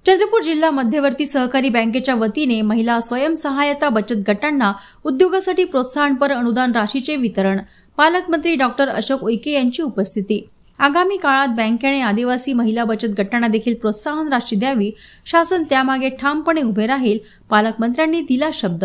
चंद्रपूर जिल्हा मध्यवर्ती सहकारी बँकेच्या वतीने महिला स्वयंसहायता बचत गटांना उद्योगासाठी प्रोत्साहनपर अनुदान राशीचे वितरण। पालकमंत्री डॉक्टर अशोक उईके यांची उपस्थिती। आगामी काळात बँकेने आदिवासी महिला बचत गटांना देखील प्रोत्साहन राशी द्यावी, शासन त्यामागे ठामपणे उभे राहील, पालकमंत्र्यांनी दिला शब्द।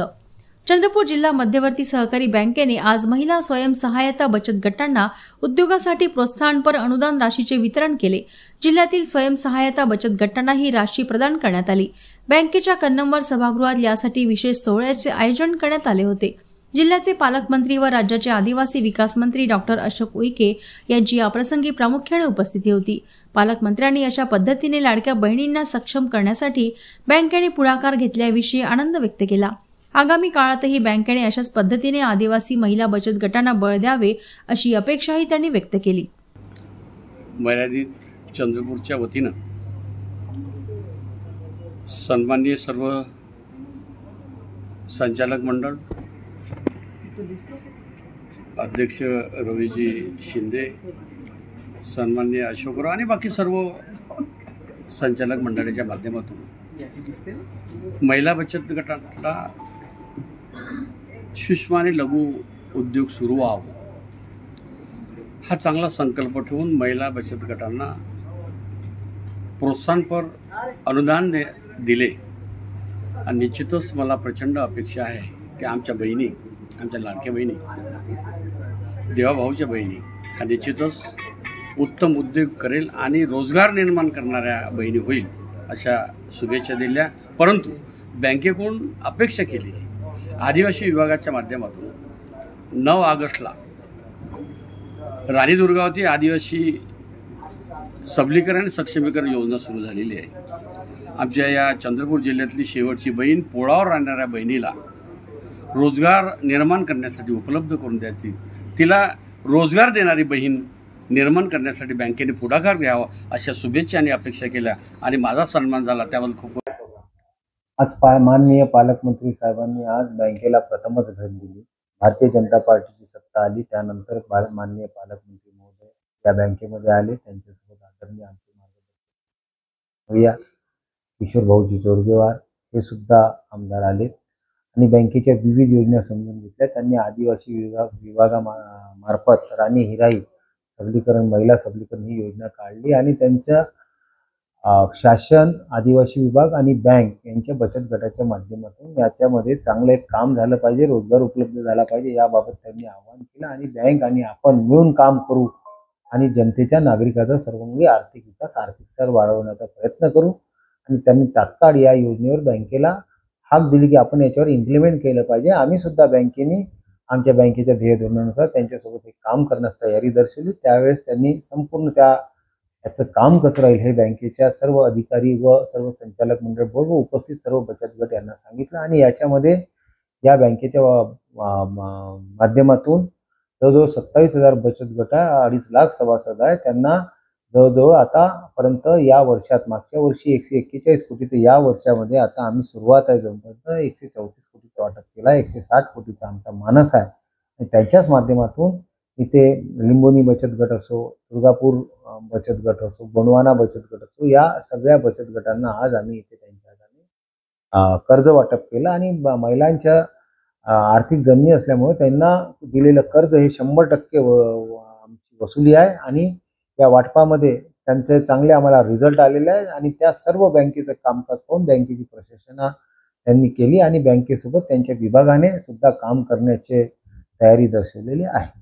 चंद्रपूर जिल्हा मध्यवर्ती सहकारी बँकेने आज महिला स्वयंसहायता बचत गटांना उद्योगासाठी प्रोत्साहनपर अनुदान राशीचे वितरण केले। जिल्ह्यातील स्वयंसहायता बचत गटांना ही राशी प्रदान करण्यात आली। बँकेच्या कन्नमवार सभागृहात यासाठी विशेष सोहळ्याचे आयोजन करण्यात आले होते। जिल्ह्याचे पालकमंत्री व राज्याचे आदिवासी विकास मंत्री डॉक्टर अशोक उईके यांची याप्रसंगी प्रामुख्याने उपस्थिती होती। पालकमंत्र्यांनी अशा पद्धतीने लाडक्या बहिणींना सक्षम करण्यासाठी बँकेने पुढाकार घेतल्याविषयी आनंद व्यक्त केला। आगामी काळातही बँकेने अशाच पद्धतीने आदिवासी महिला बचत गटांना बळ द्यावे अशी अपेक्षाही त्यांनी व्यक्त केली। मर्यादित चंद्रपूरच्या वतीने सन्माननीय सर्व संचालक मंडळ, अध्यक्ष रवीजी शिंदे, सन्माननीय अशोकराव आणि बाकी सर्व संचालक मंडळाच्या माध्यमातून महिला बचत गटाला सूक्ष्म आणि लघु उद्योग सुरू व्हावा हा चांगला संकल्प ठेवून महिला बचत गटांना प्रोत्साहनपर अनुदान दिले। आणि निश्चितच मला प्रचंड अपेक्षा आहे की आमच्या बहिणी, आमच्या लाडक्या बहिणी, देवाभाऊच्या बहिणी हा निश्चितच उत्तम उद्योग करेल आणि रोजगार निर्माण करणाऱ्या बहिणी होईल अशा शुभेच्छा दिल्या। परंतु बँकेकडून अपेक्षा केली आदिवासी विभागाच्या माध्यमातून 9 ऑगस्टला राणी दुर्गावती आदिवासी सबलीकरण आणि सक्षमीकरण योजना सुरू झालेली आहे। आमच्या या चंद्रपूर जिल्ह्यातली शेवटची बहीण पोळावर राहणाऱ्या बहिणीला रोजगार निर्माण करण्यासाठी उपलब्ध करून द्यायची, तिला रोजगार देणारी बहीण निर्माण करण्यासाठी बँकेने पुढाकार घ्यावा अशा शुभेच्छा आणि अपेक्षा केल्या आणि माझा सन्मान झाला त्याबद्दल खूप। आज माननीय पालकमंत्री साहेबांनी आज बँकेला प्रथमच भेट दिली। भारतीय जनता पार्टीची सत्ता आली त्यानंतर माननीय पालकमंत्री महोदय या बँकेमध्ये आले। त्यांच्यासोबत आदरणीय आमचे मार्गदर्शक किशोर भाऊजी जोरगेवार हे सुद्धा आमदार आले आणि बँकेच्या विविध योजना समजून घेतल्या। त्यांनी आदिवासी विभागामार्फत राणी हिराई सबलीकरण, महिला सबलीकरण ही योजना काढली आणि त्यांच्या शासन, आदिवासी विभाग आणि बँक यांच्या बचत गटाच्या माध्यमातून याच्यामध्ये चांगलं एक काम झालं पाहिजे, रोजगार उपलब्ध झाला पाहिजे याबाबत त्यांनी आवाहन केलं आणि बँक आणि आपण मिळून काम करू आणि जनतेच्या, नागरिकाचा सर्वांगीण आर्थिक विकास, आर्थिक स्तर वाढवण्याचा प्रयत्न करू। आणि त्यांनी तात्काळ या योजनेवर बँकेला हाक दिली की आपण याच्यावर इम्प्लिमेंट केलं पाहिजे। आम्ही सुद्धा बँकेने आमच्या बँकेच्या ध्येय धोरणानुसार त्यांच्यासोबत एक काम करण्यास तयारी दर्शवली। त्यावेळेस त्यांनी संपूर्ण याचं काम कसं राहील हे बँकेच्या सर्व अधिकारी व सर्व संचालक मंडळ व उपस्थित सर्व बचत गट यांना सांगितलं आणि याच्यामध्ये या बँकेच्या माध्यमातून जवळजवळ 27,000 बचत गट, 2.5 लाख सभासद आहे। त्यांना जवळजवळ आतापर्यंत या वर्षात, मागच्या वर्षी 141 कोटी, तर या वर्षामध्ये आता आम्ही सुरुवात आहे जवळपर्यंत 134 कोटीचं वाटप केलं आहे। 160 कोटीचा आमचा मानस आहे आणि त्यांच्याच माध्यमातून इथे लिंबोनी बचत गट असो, दुर्गापूर बचत गट असो, बनवाना बचत गट असो, या सगळ्या बचत गटांना आज आम्ही इथे त्यांच्या हाताने कर्ज वाटप केलं आणि महिलांच्या आर्थिक जमिनी असल्यामुळे त्यांना दिलेलं कर्ज हे 100% आमची वसुली आहे आणि या वाटपामध्ये त्यांचे चांगले आम्हाला रिझल्ट आलेले आहे आणि त्या सर्व बँकेचं कामकाज पाहून बँकेची प्रशासना त्यांनी केली आणि बँकेसोबत त्यांच्या विभागाने सुद्धा काम करण्याची तयारी दर्शवलेली आहे।